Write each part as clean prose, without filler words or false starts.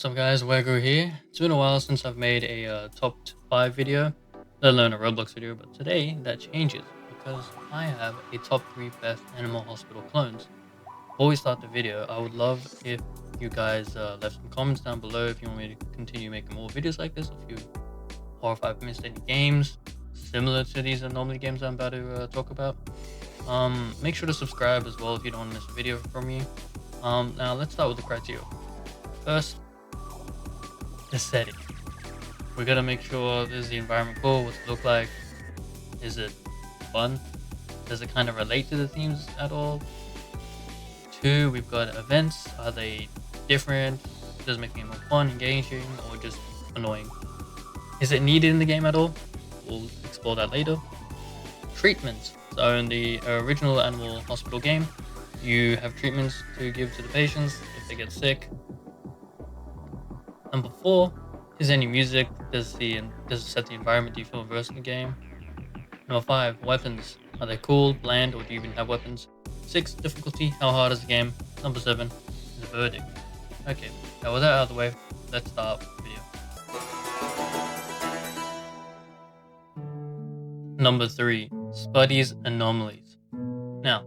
What's up guys, Wego here. It's been a while since I've made a top 5 video, let alone a Roblox video, but today that changes because I have a top 3 best Animal Hospital clones. Before we start the video, I would love if you guys left some comments down below if you want me to continue making more videos like this, or if I've missed any games similar to these anomaly games I'm about to talk about. Make sure to subscribe as well if you don't want to miss a video from me. Now let's start with the criteria. First, the setting. We gotta make sure is the environment cool, what's it look like, is it fun, does it kind of relate to the themes at all. 2, we've got events, are they different, does it make it more fun, engaging, or just annoying. Is it needed in the game at all? We'll explore that later. Treatments. So in the original Animal Hospital game, you have treatments to give to the patients if they get sick. Number 4, is there any music? Does it set the environment? Do you feel versed in the game? Number 5, weapons. Are they cool, bland, or do you even have weapons? 6, difficulty. How hard is the game? Number 7, the verdict. Okay, now with that out of the way, let's start the video. Number 3, Spuddy's Anomalies. Now,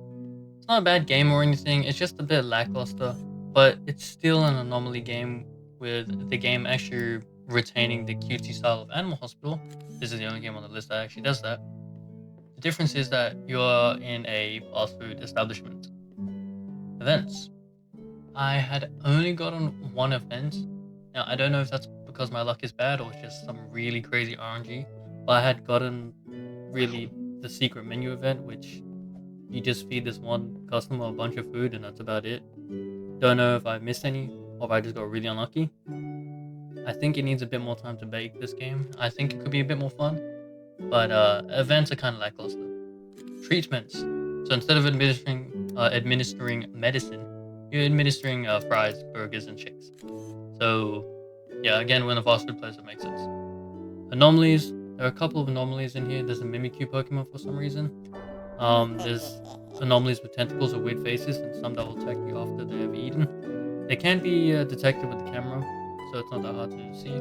it's not a bad game or anything, it's just a bit lackluster, but it's still an anomaly game with the game actually retaining the cutesy style of Animal Hospital. This is the only game on the list that actually does that. The difference is that you're in a fast food establishment. Events. I had only gotten one event. Now, I don't know if that's because my luck is bad or it's just some really crazy RNG, but I had gotten really the secret menu event, which you just feed this one customer a bunch of food and that's about it. Don't know if I missed any or if I just got really unlucky. I think it needs a bit more time to bake this game. I think it could be a bit more fun, but events are kind of lackluster. Treatments. So instead of administering medicine, you're administering fries, burgers, and shakes. So yeah, again, we're in a fast food place, it makes sense. Anomalies. There are a couple of anomalies in here. There's a Mimikyu Pokemon for some reason. There's anomalies with tentacles or weird faces, and some that will attack you after they have eaten. They can be detected with the camera, so it's not that hard to see.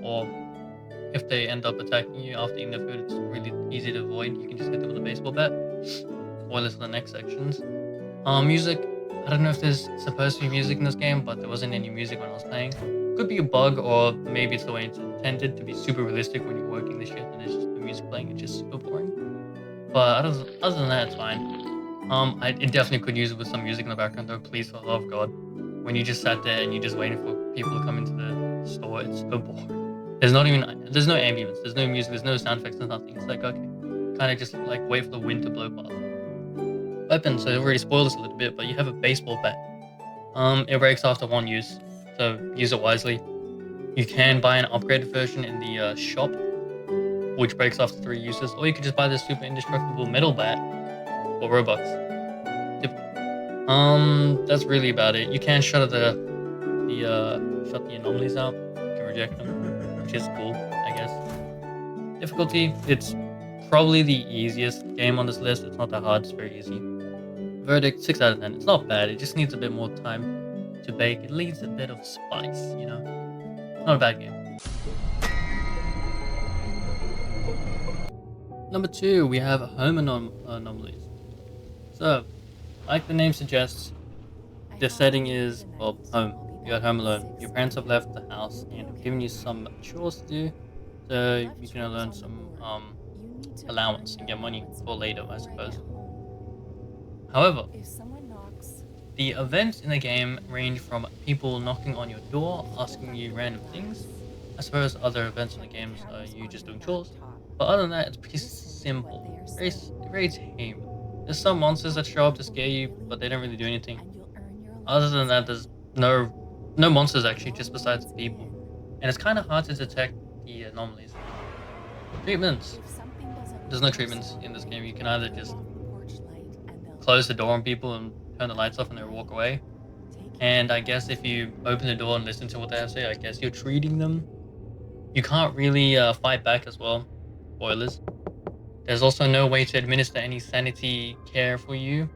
Or if they end up attacking you after eating the food, it's really easy to avoid. You can just hit them with a baseball bat. Spoilers for the next sections. Music. I don't know if there's supposed to be music in this game, but there wasn't any music when I was playing. Could be a bug, or maybe it's the way it's intended to be super realistic when you're working the shit and there's just the music playing. It's just super boring. But other than that, it's fine. It definitely could use it with some music in the background though. Please, for the love of God. When you just sat there and you're just waiting for people to come into the store, it's so boring. There's no ambience, there's no music, there's no sound effects, there's nothing. It's like, okay, kind of just like wait for the wind to blow past. Weapons, so I already spoiled this a little bit, but you have a baseball bat. It breaks after one use, so use it wisely. You can buy an upgraded version in the shop, which breaks after 3 uses, or you could just buy this super indestructible metal bat for Robux. That's really about it. You can shut the anomalies out. You can reject them, which is cool, I guess. Difficulty, it's probably the easiest game on this list. It's not that hard, it's very easy. Verdict, 6 out of 10. It's not bad, it just needs a bit more time to bake. It needs a bit of spice, you know? Not a bad game. Number 2, we have home anomalies. So, like the name suggests, the setting is, well, home. You're at home alone. Your parents have left the house and have given you some chores to do, so you can earn some allowance and get money for later, I suppose. However, the events in the game range from people knocking on your door, asking you random things. I suppose other events in the games are you just doing chores, but other than that, it's pretty simple, very tame. There's some monsters that show up to scare you, but they don't really do anything. Other than that, there's no monsters actually, just besides the people. And it's kind of hard to detect the anomalies. Treatments. There's no treatments in this game. You can either just close the door on people and turn the lights off and they walk away. And I guess if you open the door and listen to what they have to say, I guess you're treating them. You can't really fight back as well. Spoilers. There's also no way to administer any sanity care for you.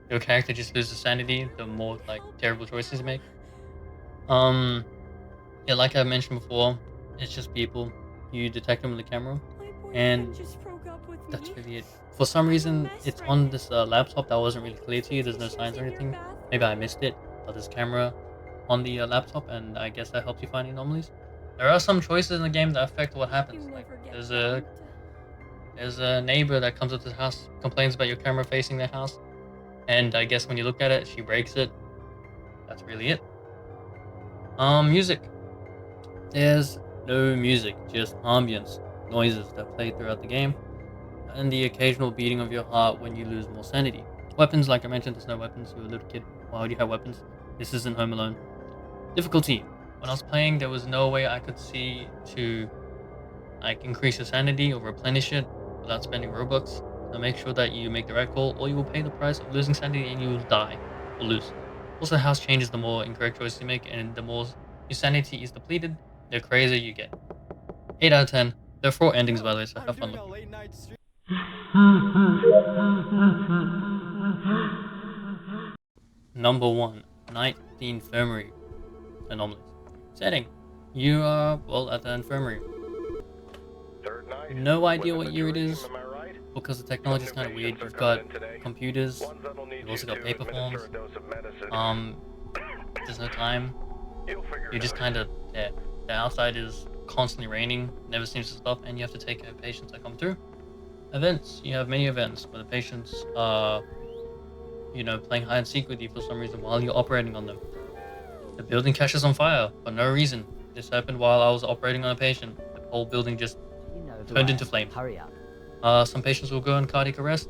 Your character just loses sanity the more like terrible choices you make. Yeah, like I mentioned before, it's just people. You detect them with the camera, My and boyfriend just broke up with that's me. really it. For some I'm a reason, mess it's right on now. this laptop that wasn't really clear to Are you. there There's no tissues signs or in your anything. Maybe I bathroom? missed it, but there's camera on the laptop, and I guess that helps you find anomalies. There are some choices in the game that affect what You happens. Like never get there's a dumped. there's a neighbor that comes up to the house, complains about your camera facing their house, and I guess when you look at it, she breaks it. That's really it. Music. There's no music, just ambience, noises that play throughout the game, and the occasional beating of your heart when you lose more sanity. Weapons, like I mentioned, there's no weapons. You're a little kid. Why would you have weapons? This isn't Home Alone. Difficulty. When I was playing, there was no way I could see to like increase your sanity or replenish it without spending Robux. So make sure that you make the right call, or you will pay the price of losing sanity and you will die or lose. Also, the house changes the more incorrect choices you make, and the more your sanity is depleted, the crazier you get. 8 out of 10. There are 4 endings, by the way, so have fun looking. Number 1. Night at the Infirmary. Anomalies. Setting. You are, well, at the infirmary. Third night, No idea within what the year it dream, is, am I right? because the Some technology is new kind of weird. patients are You've coming got in today. computers, Ones that'll need you've you also got to paper administer forms. a dose of medicine. Um, there's no time. You'll figure You're it just out. kind of there. The outside is constantly raining, never seems to stop, and you have to take care of patients that come through. Events. You have many events where the patients are, playing hide and seek with you for some reason while you're operating on them. The building catches on fire for no reason. This happened while I was operating on a patient. The whole building just Do you know who turned I into am? flames. Hurry up. Some patients will go on cardiac arrest.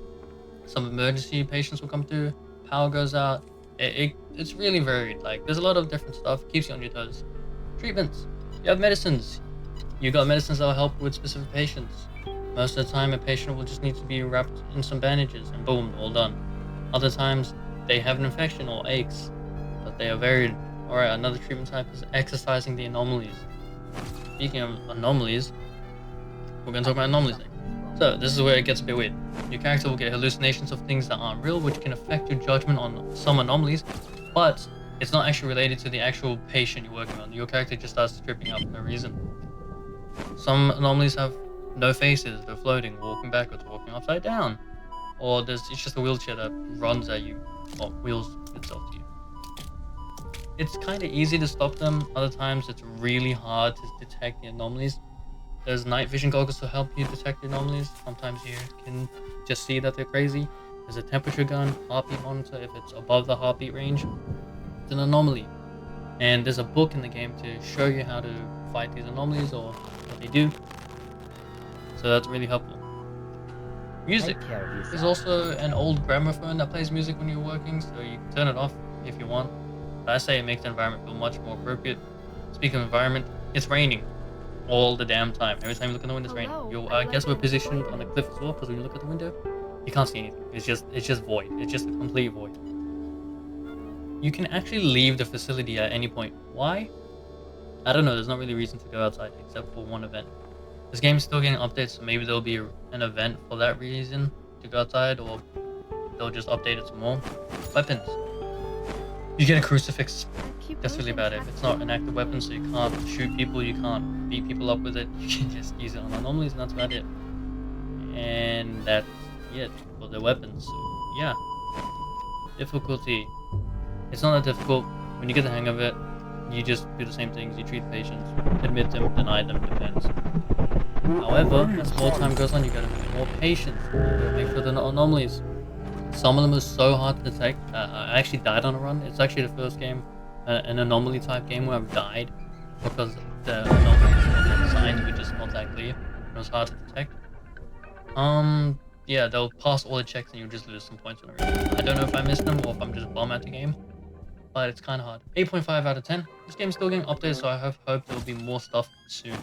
Some emergency patients will come through. Power goes out. It's really varied. Like there's a lot of different stuff. Keeps you on your toes. Treatments. You have medicines. You got medicines that will help with specific patients. Most of the time, a patient will just need to be wrapped in some bandages, and boom, all done. Other times, they have an infection or aches, but they are varied. Alright, another treatment type is exercising the anomalies. Speaking of anomalies, we're going to talk about anomalies next. So, this is where it gets a bit weird. Your character will get hallucinations of things that aren't real, which can affect your judgment on some anomalies, but it's not actually related to the actual patient you're working on. Your character just starts tripping out for no reason. Some anomalies have no faces, they're floating, walking backwards, walking upside down. Or it's just a wheelchair that runs at you, or wheels itself to you. It's kind of easy to stop them, other times it's really hard to detect the anomalies. There's night vision goggles to help you detect the anomalies. Sometimes you can just see that they're crazy. There's a temperature gun, heartbeat monitor. If it's above the heartbeat range, it's an anomaly. And there's a book in the game to show you how to fight these anomalies or what they do. So that's really helpful. Music. Take care of There's yourself. also an old gramophone that plays music when you're working, so you can turn it off if you want. But I say it makes the environment feel much more appropriate. Speaking of environment, it's raining all the damn time. Every time you look in the window, it's raining. Hello, I I'd guess like we're an positioned on a appointment. cliff as well, because when you look at the window, you can't see anything. It's just void. It's just a complete void. You can actually leave the facility at any point. Why? I don't know. There's not really a reason to go outside except for one event. This game's still getting updates, so maybe there'll be an event for that reason to go outside, or they'll just update it some more. Weapons. You get a crucifix. That's really about it. It's not an active weapon, so you can't shoot people, you can't beat people up with it. You can just use it on anomalies, and that's about it. And that's it for the weapons. So, yeah. Difficulty. It's not that difficult. When you get the hang of it, you just do the same things. You treat patients, admit them, deny them, depends. However, as more time goes on, you gotta be more patient. You gotta make sure they're not anomalies. Some of them are so hard to detect. I actually died on a run. It's actually the first game, an anomaly type game where I've died because the anomalies wasn't designed to be just not that clear. It was hard to detect. Yeah, they'll pass all the checks and you'll just lose some points for no reason. I don't know if I missed them or if I'm just bum at the game, but it's kind of hard. 8.5 out of 10. This game's still getting updated, so I hope there will be more stuff soon.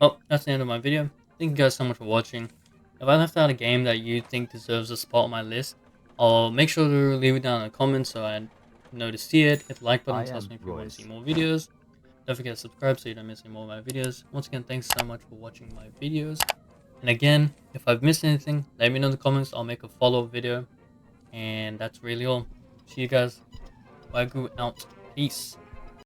Well, that's the end of my video. Thank you guys so much for watching. If I left out a game that you think deserves a spot on my list, I'll make sure to leave it down in the comments so I know to see it. Hit the like button, I tells am me if you want to Royce. see more videos. Don't forget to subscribe so you don't miss any more of my videos. Once again, thanks so much for watching my videos. And again, if I've missed anything, let me know in the comments. I'll make a follow-up video. And that's really all. See you guys. Wagyu out. Peace.